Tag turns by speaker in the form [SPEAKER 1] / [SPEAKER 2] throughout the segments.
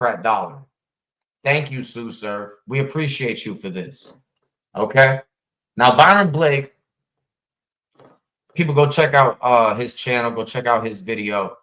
[SPEAKER 1] Democrat dollar. Thank you, Sue Surf. We appreciate you for this. Okay. Now, Byron Blake, people go check out his channel, go check out his video.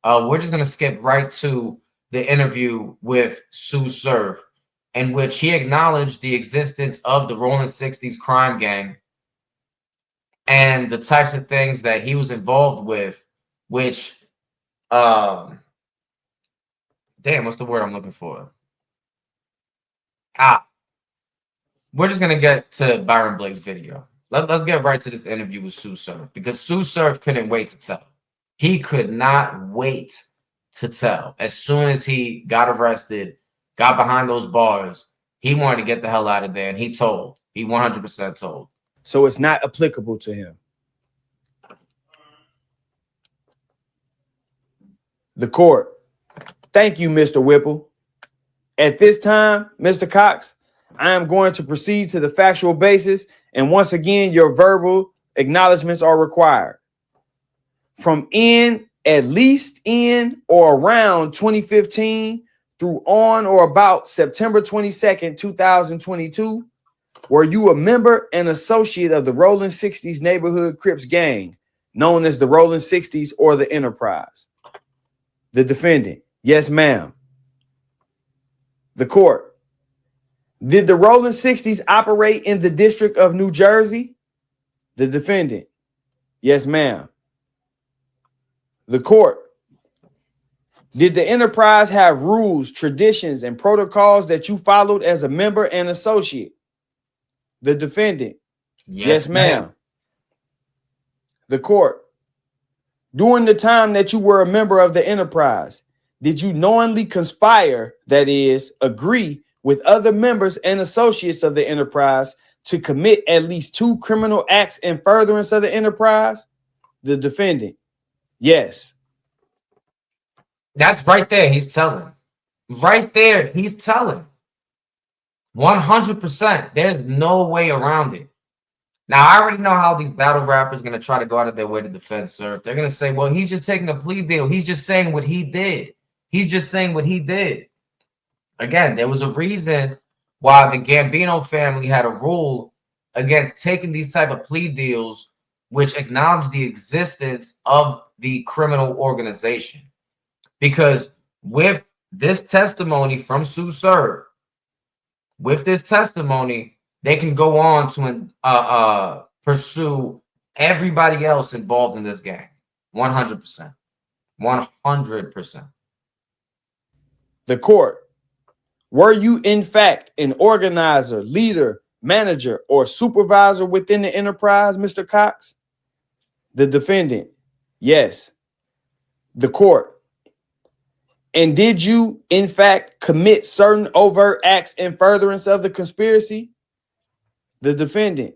[SPEAKER 1] We're just gonna skip right to the interview with Sue Surf, in which he acknowledged the existence of the Rolling 60s crime gang and the types of things that he was involved with, which damn, what's the word I'm looking for? We're just gonna get to Byron Blake's video. Let's get right to this interview with Sue Surf, because Sue Surf couldn't wait to tell. He could not wait to tell. As soon as he got arrested, got behind those bars, he wanted to get the hell out of there, and he told. He 100% told.
[SPEAKER 2] So it's not applicable to him. The court. Thank you, Mr. Whipple. At this time, Mr. Cox, I am going to proceed to the factual basis, and once again, your verbal acknowledgments are required. From at least in or around 2015 through on or about September 22nd, 2022, were you a member and associate of the Rolling 60s Neighborhood Crips gang, known as the Rolling 60s or the Enterprise? The defendant. Yes, ma'am. The court. Did the Rolling 60s operate in the District of New Jersey? The defendant. Yes, ma'am. The court. Did the Enterprise have rules, traditions, and protocols that you followed as a member and associate? The defendant. Yes, ma'am. The court. During the time that you were a member of the Enterprise, did you knowingly conspire, that is, agree with other members and associates of the Enterprise to commit at least 2 criminal acts in furtherance of the Enterprise? The defendant. Yes.
[SPEAKER 1] That's right there. He's telling. Right there. He's telling. 100%. There's no way around it. Now, I already know how these battle rappers are going to try to go out of their way to defend Surf. They're going to say, well, he's just taking a plea deal. He's just saying what he did. He's just saying what he did. Again, there was a reason why the Gambino family had a rule against taking these type of plea deals, which acknowledged the existence of the criminal organization. Because with this testimony from Sue Surf, with this testimony, they can go on to pursue everybody else involved in this gang. 100%. 100%.
[SPEAKER 2] The court. Were you, in fact, an organizer, leader, manager, or supervisor within the Enterprise, Mr. Cox? The defendant. Yes. The court. And did you, in fact, commit certain overt acts in furtherance of the conspiracy? The defendant.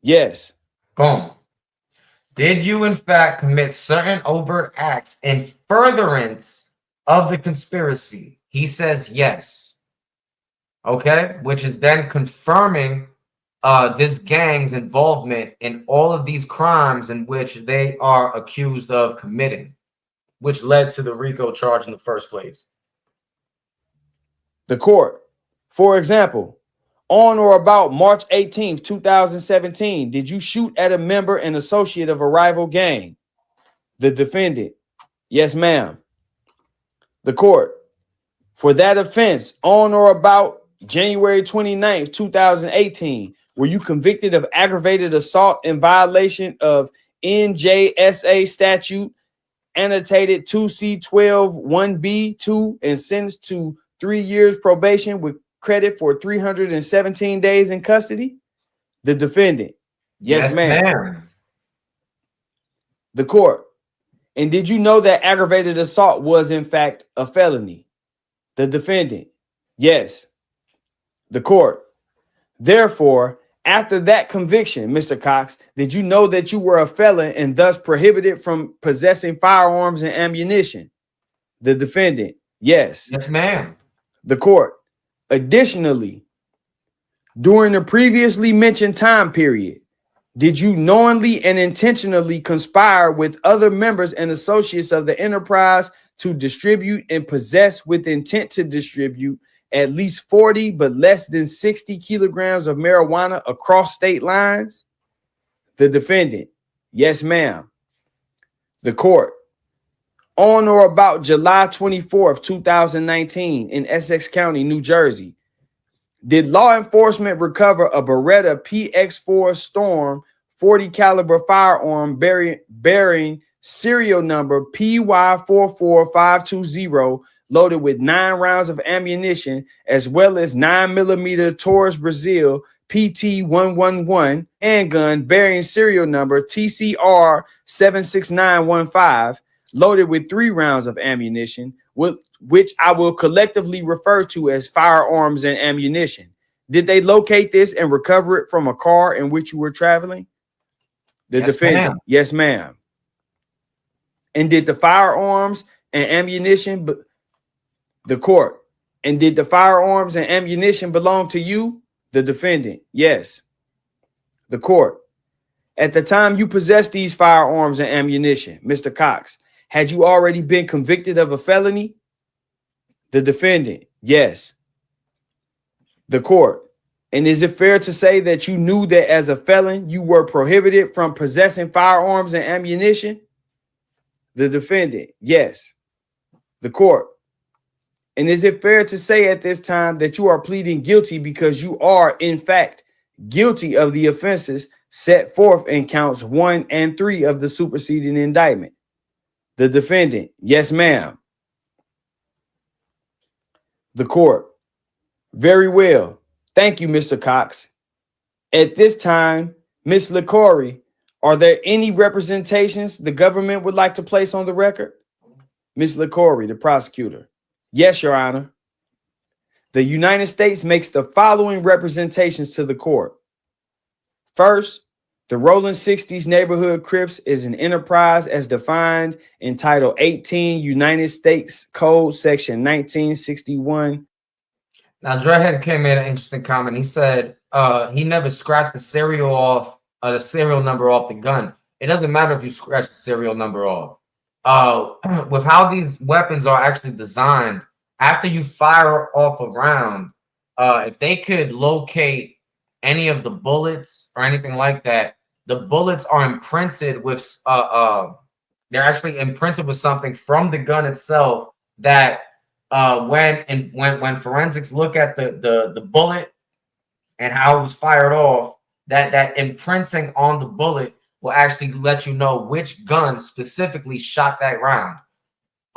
[SPEAKER 2] Yes.
[SPEAKER 1] Boom. Did you, in fact, commit certain overt acts in furtherance of the conspiracy? He says yes. Okay, which is then confirming this gang's involvement in all of these crimes in which they are accused of committing, which led to the RICO charge in the first place.
[SPEAKER 2] The court. For example, on or about March 18th, 2017, did you shoot at a member and associate of a rival gang? The defendant. Yes, ma'am. The court. For that offense, on or about January 29th, 2018, were you convicted of aggravated assault in violation of NJSA statute annotated 2C12-1B2 and sentenced to 3 years probation with credit for 317 days in custody? The defendant. Yes, ma'am. The court. And did you know that aggravated assault was in fact a felony? The defendant. Yes. The court. Therefore, after that conviction, Mr. Cox, did you know that you were a felon and thus prohibited from possessing firearms and ammunition? The defendant. Yes.
[SPEAKER 1] Yes, ma'am.
[SPEAKER 2] The court. Additionally, during the previously mentioned time period, did you knowingly and intentionally conspire with other members and associates of the Enterprise to distribute and possess with intent to distribute at least 40 but less than 60 kilograms of marijuana across state lines? The defendant, yes, ma'am. The court, on or about July 24th, 2019 in Essex County, New Jersey, did law enforcement recover a Beretta PX4 Storm 40 caliber firearm bearing serial number PY44520, loaded with 9 rounds of ammunition, as well as 9mm Taurus Brazil PT111 handgun bearing serial number TCR 76915, loaded with 3 rounds of ammunition, which I will collectively refer to as firearms and ammunition. Did they locate this and recover it from a car in which you were traveling? The defendant, yes, ma'am. And did the firearms and ammunition, the court, and did the firearms and ammunition belong to you? The defendant, yes. The court, at the time you possessed these firearms and ammunition, Mr. Cox, had you already been convicted of a felony? The defendant, yes. The court, and is it fair to say that you knew that as a felon you were prohibited from possessing firearms and ammunition? The defendant, yes. The court, and is it fair to say at this time that you are pleading guilty because you are, in fact, guilty of the offenses set forth in counts 1 and 3 of the superseding indictment? The defendant, yes, ma'am. The court, very well. Thank you, Mr. Cox. At this time, Ms. LaCorey, are there any representations the government would like to place on the record? Ms. LaCorey, the prosecutor. Yes, Your Honor. The United States makes the following representations to the court. First, the Rolling 60s Neighborhood Crips is an enterprise as defined in Title 18 United States Code Section 1961.
[SPEAKER 1] Now, Dreadhead came in an interesting comment. He said he never scratched the serial number off the gun. It doesn't matter if you scratch the serial number off. With how these weapons are actually designed, after you fire off a round, if they could locate any of the bullets or anything like that, the bullets are imprinted with they're actually imprinted with something from the gun itself that when forensics look at the bullet and how it was fired off, that imprinting on the bullet will actually let you know which gun specifically shot that round.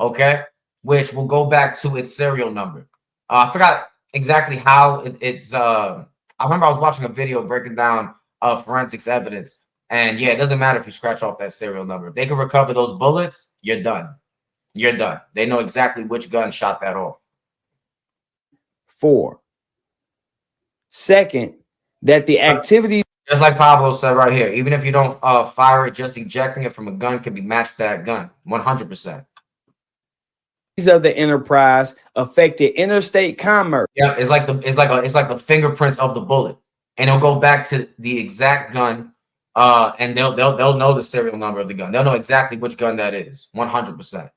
[SPEAKER 1] Okay, which will go back to its serial number. I forgot exactly how it's. I remember I was watching a video breaking down forensics evidence, and yeah, it doesn't matter if you scratch off that serial number. If they can recover those bullets, you're done. You're done. They know exactly which gun shot that off.
[SPEAKER 2] 4. Second, that the activity,
[SPEAKER 1] just like Pablo said right here, even if you don't fire it, just ejecting it from a gun can be matched to that gun, 100%.
[SPEAKER 2] of the enterprise affected interstate commerce.
[SPEAKER 1] Yeah, it's like the fingerprints of the bullet, and it'll go back to the exact gun, and they'll know the serial number of the gun. They'll know exactly which gun that is, 100%.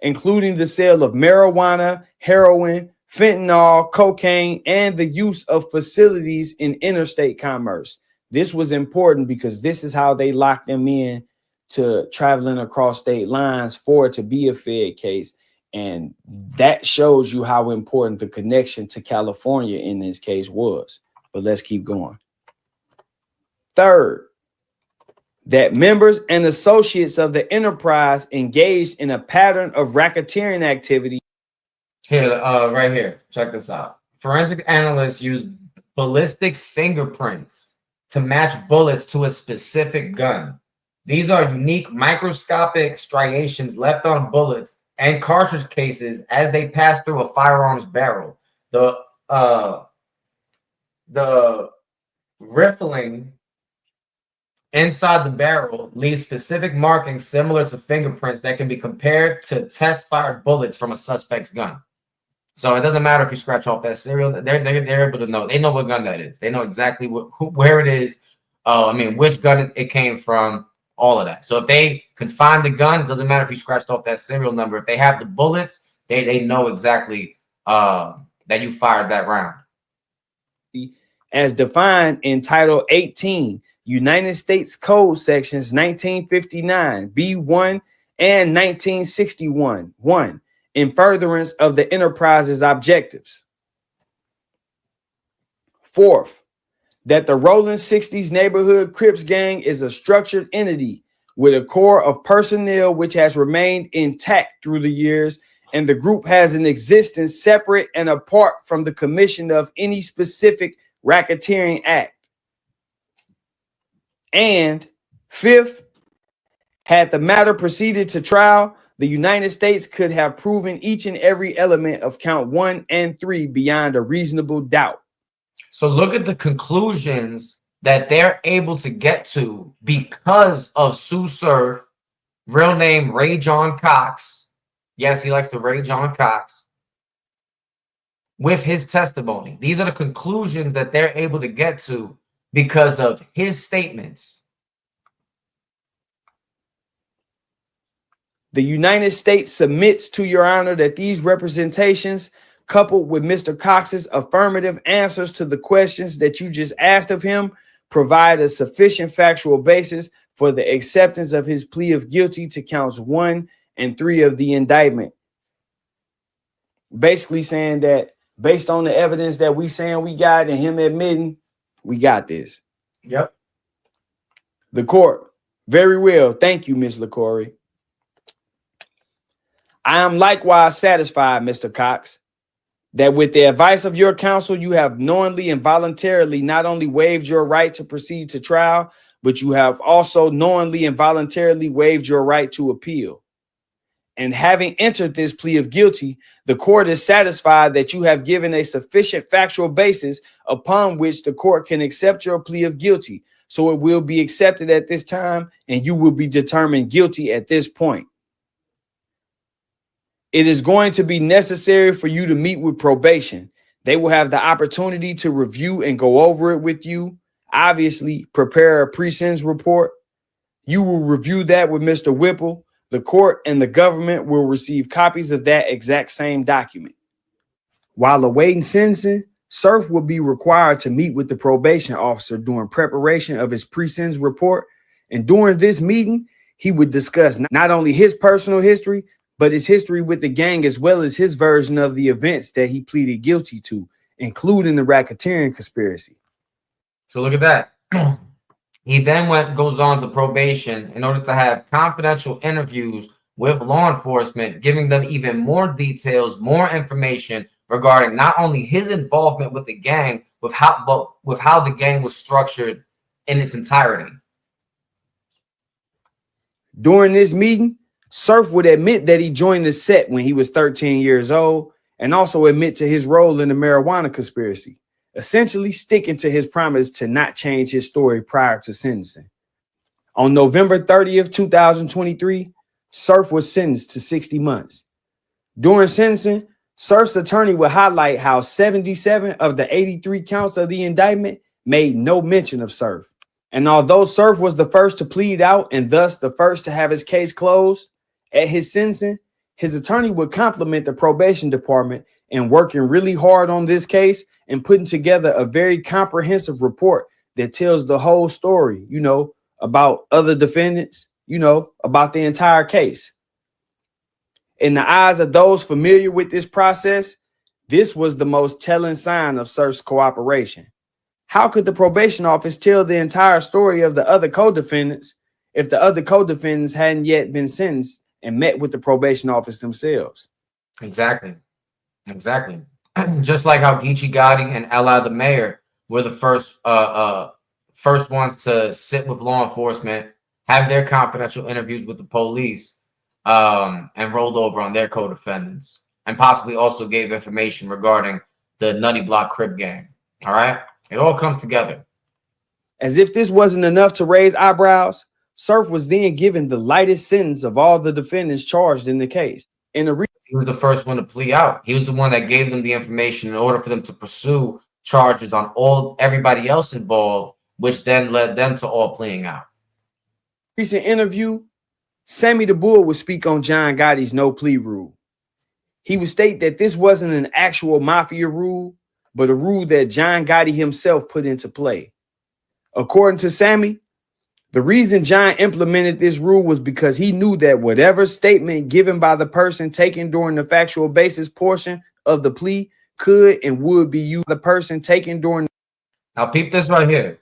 [SPEAKER 2] Including the sale of marijuana, heroin, fentanyl, cocaine, and the use of facilities in interstate commerce. This was important because this is how they locked them in to traveling across state lines for it to be a Fed case. And that shows you how important the connection to California in this case was. But let's keep going. Third, that members and associates of the enterprise engaged in a pattern of racketeering activity.
[SPEAKER 1] Here, right here, check this out. Forensic analysts use ballistics fingerprints to match bullets to a specific gun. These are unique microscopic striations left on bullets and cartridge cases as they pass through a firearm's barrel. The riffling inside the barrel leaves specific markings similar to fingerprints that can be compared to test-fired bullets from a suspect's gun. So it doesn't matter if you scratch off that serial; they're able to know. They know what gun that is. They know exactly where it is. I mean, which gun it came from, all of that. So if they can find the gun, it doesn't matter if you scratched off that serial number. If they have the bullets, they know exactly that you fired that round.
[SPEAKER 2] As defined in Title 18, United States Code Sections 1959, B1 and 1961, 1, in furtherance of the enterprise's objectives. Fourth, that the Rolling 60s Neighborhood Crips gang is a structured entity with a core of personnel which has remained intact through the years, and the group has an existence separate and apart from the commission of any specific racketeering act. And fifth, had the matter proceeded to trial, the United States could have proven each and every element of count 1 and 3 beyond a reasonable doubt.
[SPEAKER 1] So look at the conclusions that they're able to get to because of Sue Surf, real name Ray John Cox. Yes, he likes to Ray John Cox. With his testimony. These are the conclusions that they're able to get to because of his statements.
[SPEAKER 2] The United States submits to your honor that these representations, coupled with Mr. Cox's affirmative answers to the questions that you just asked of him, provide a sufficient factual basis for the acceptance of his plea of guilty to counts 1 and 3 of the indictment. Basically saying that based on the evidence that we saying we got and him admitting, we got this.
[SPEAKER 1] Yep.
[SPEAKER 2] The court. Very well. Thank you, Ms. LaCorey. I am likewise satisfied, Mr. Cox, that with the advice of your counsel, you have knowingly and voluntarily not only waived your right to proceed to trial, but you have also knowingly and voluntarily waived your right to appeal. And having entered this plea of guilty, the court is satisfied that you have given a sufficient factual basis upon which the court can accept your plea of guilty. So it will be accepted at this time, and you will be determined guilty at this point. It is going to be necessary for you to meet with probation. They will have the opportunity to review and go over it with you. Obviously, prepare a pre-sentence report. You will review that with Mr. Whipple. The court and the government will receive copies of that exact same document. While awaiting sentencing, Surf will be required to meet with the probation officer during preparation of his pre-sentence report. And during this meeting, he would discuss not only his personal history, but his history with the gang, as well as his version of the events that he pleaded guilty to, including the racketeering conspiracy.
[SPEAKER 1] So look at that. He then goes on to probation in order to have confidential interviews with law enforcement, giving them even more details, more information regarding not only his involvement with the gang, but with how the gang was structured in its entirety.
[SPEAKER 2] During this meeting, Surf would admit that he joined the set when he was 13 years old and also admit to his role in the marijuana conspiracy, essentially sticking to his promise to not change his story prior to sentencing. On November 30th, 2023, Surf was sentenced to 60 months. During sentencing, Surf's attorney would highlight how 77 of the 83 counts of the indictment made no mention of Surf. And although Surf was the first to plead out and thus the first to have his case closed, at his sentencing, his attorney would compliment the probation department in working really hard on this case and putting together a very comprehensive report that tells the whole story, about other defendants, about the entire case. In the eyes of those familiar with this process, this was the most telling sign of Surf's cooperation. How could the probation office tell the entire story of the other co-defendants if the other co-defendants hadn't yet been sentenced and met with the probation office themselves?
[SPEAKER 1] Exactly. Just like how Geechee Gotti and Ella the mayor were the first ones to sit with law enforcement, have their confidential interviews with the police, and rolled over on their co-defendants, and possibly also gave information regarding the Nutty Block Crip gang. All right, it all comes together.
[SPEAKER 2] As if this wasn't enough to raise eyebrows, Surf was then given the lightest sentence of all the defendants charged in the case. He
[SPEAKER 1] was the first one to plea out. He was the one that gave them the information in order for them to pursue charges on everybody else involved, which then led them to all pleading out.
[SPEAKER 2] Recent interview, Sammy the Bull would speak on John Gotti's no plea rule. He would state that this wasn't an actual mafia rule, but a rule that John Gotti himself put into play. According to Sammy, the reason John implemented this rule was because he knew that whatever statement given by the person taken during the factual basis portion of the plea could and would be used by the person taken during.
[SPEAKER 1] Now, peep this right here.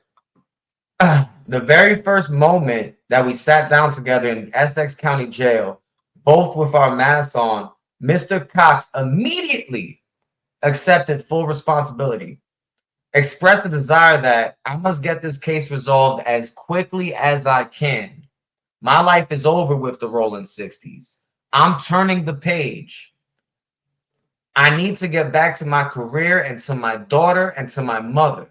[SPEAKER 1] The very first moment that we sat down together in Essex County Jail, both with our masks on, Mr. Cox immediately accepted full responsibility, expressed the desire that I must get this case resolved as quickly as I can. My life is over with the rolling 60s. I'm turning the page. I need to get back to my career and to my daughter and to my mother.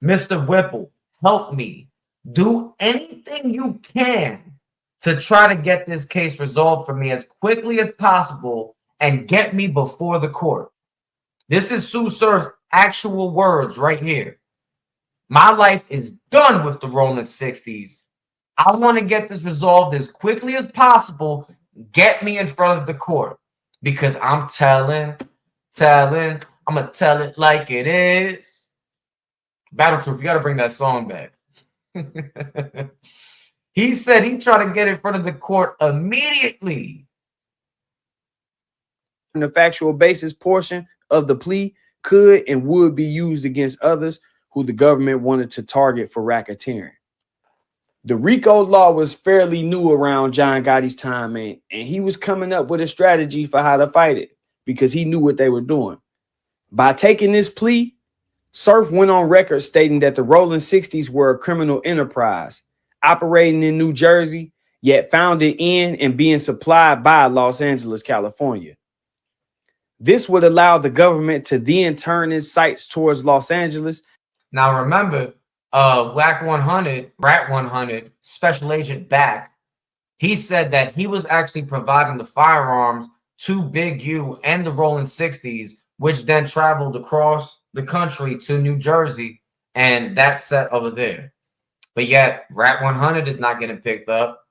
[SPEAKER 1] Mr. Whipple, help me. Do anything you can to try to get this case resolved for me as quickly as possible and get me before the court. This is Sue Surf's actual words right here. My life is done with the rolling 60s. I want to get this resolved as quickly as possible. Get me in front of the court because I'm telling, I'm going to tell it like it is. Battle Troop, you got to bring that song back. He said he tried to get in front of the court immediately.
[SPEAKER 2] The factual basis portion of the plea could and would be used against others who the government wanted to target for racketeering. The RICO law was fairly new around John Gotti's time, and he was coming up with a strategy for how to fight it because he knew what they were doing. By taking this plea, Surf went on record stating that the Rolling 60s were a criminal enterprise operating in New Jersey, yet founded in and being supplied by Los Angeles, California. This would allow the government to then turn its sights towards Los Angeles.
[SPEAKER 1] Now remember, Whack 100, Rat 100, Special Agent Back, he said that he was actually providing the firearms to Big U and the Rolling 60s, which then traveled across the country to New Jersey, and that's set over there. But yet, Rat 100 is not getting picked up.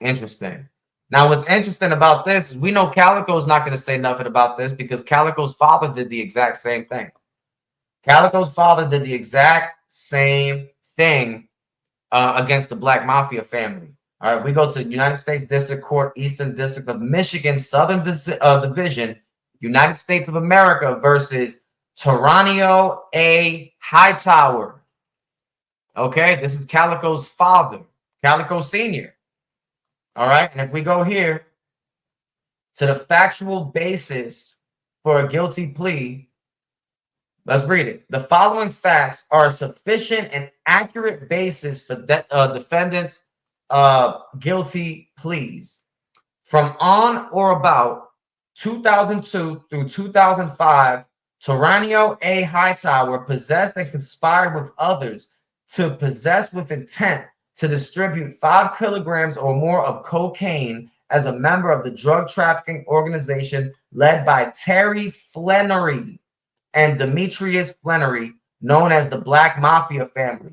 [SPEAKER 1] Interesting. Now, what's interesting about this is we know Calico's not going to say nothing about this because Calico's father did the exact same thing. Calico's father did the exact same thing against the Black Mafia family. All right, we go to United States District Court, Eastern District of Michigan, Southern Division, United States of America versus Taranio A. Hightower. Okay, this is Calico's father, Calico Sr. All right, and if we go here to the factual basis for a guilty plea, let's read it. The following facts are a sufficient and accurate basis for defendants' guilty pleas. From on or about 2002 through 2005, Taranio A. Hightower possessed and conspired with others to possess with intent to distribute 5 kilograms or more of cocaine as a member of the drug trafficking organization led by Terry Flannery and Demetrius Flannery, known as the Black Mafia family.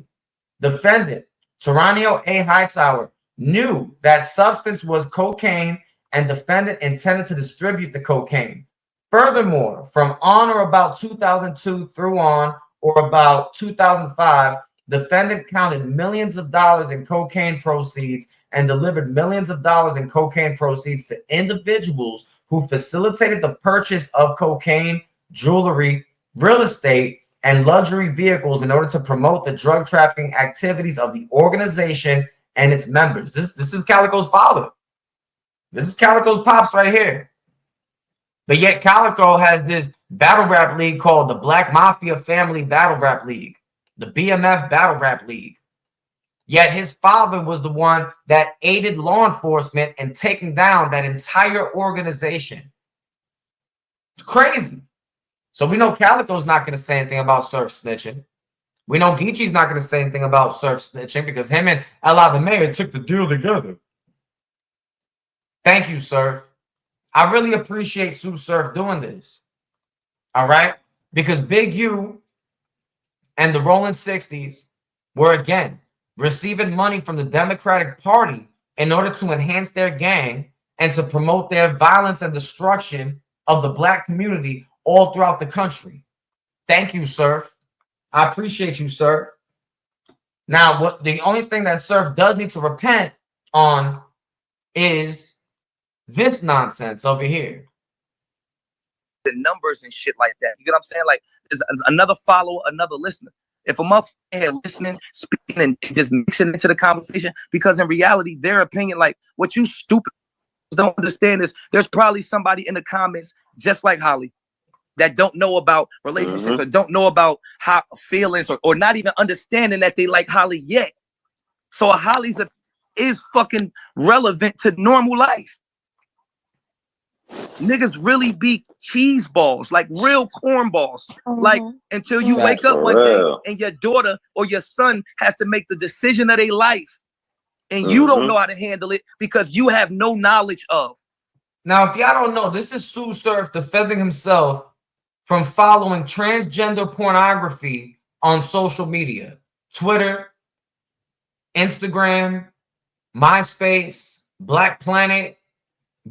[SPEAKER 1] Defendant Taranio A. Hightower knew that substance was cocaine and defendant intended to distribute the cocaine. Furthermore, from on or about 2002 through on or about 2005, defendant counted millions of dollars in cocaine proceeds and delivered millions of dollars in cocaine proceeds to individuals who facilitated the purchase of cocaine, jewelry, real estate, and luxury vehicles in order to promote the drug trafficking activities of the organization and its members. This is Calico's father. This is Calico's pops right here. But yet Calico has this battle rap league called the Black Mafia Family Battle Rap League, the BMF Battle Rap League. Yet his father was the one that aided law enforcement in taking down that entire organization. It's crazy. So we know Calico's not going to say anything about Surf snitching. We know Geechee's not going to say anything about Surf snitching because him and Ella the Mayor took the deal together. Thank you, Surf. I really appreciate Sue Surf doing this. All right? Because Big U and the Rolling 60s were, again, receiving money from the Democratic Party in order to enhance their gang and to promote their violence and destruction of the Black community all throughout the country. Thank you, Surf. I appreciate you, Surf. Now, what the only thing that Surf does need to repent on is this nonsense over here.
[SPEAKER 3] The numbers and shit like that. You get what I'm saying? Like, there's another follower, another listener. If a motherfucker here listening, speaking, and just mixing into the conversation, because in reality, their opinion, like what you stupid don't understand is there's probably somebody in the comments just like Holly that don't know about relationships or don't know about how feelings or not even understanding that they like Holly yet. So a Holly's is fucking relevant to normal life. Niggas really be cheese balls, like real cornballs. Like until you wake up one day and your daughter or your son has to make the decision of their life and you don't know how to handle it because you have no knowledge of.
[SPEAKER 1] Now, if y'all don't know, this is Sue Surf defending himself from following transgender pornography on social media, Twitter, Instagram, MySpace, Black Planet,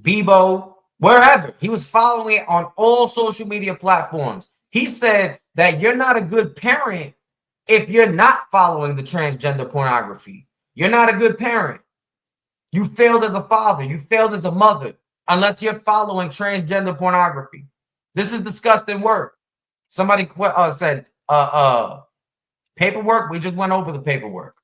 [SPEAKER 1] Bebo, wherever. He was following it on all social media platforms. He said that you're not a good parent if you're not following the transgender pornography. You're not a good parent. You failed as a father. You failed as a mother unless you're following transgender pornography. This is disgusting work. Somebody said, paperwork. We just went over the paperwork.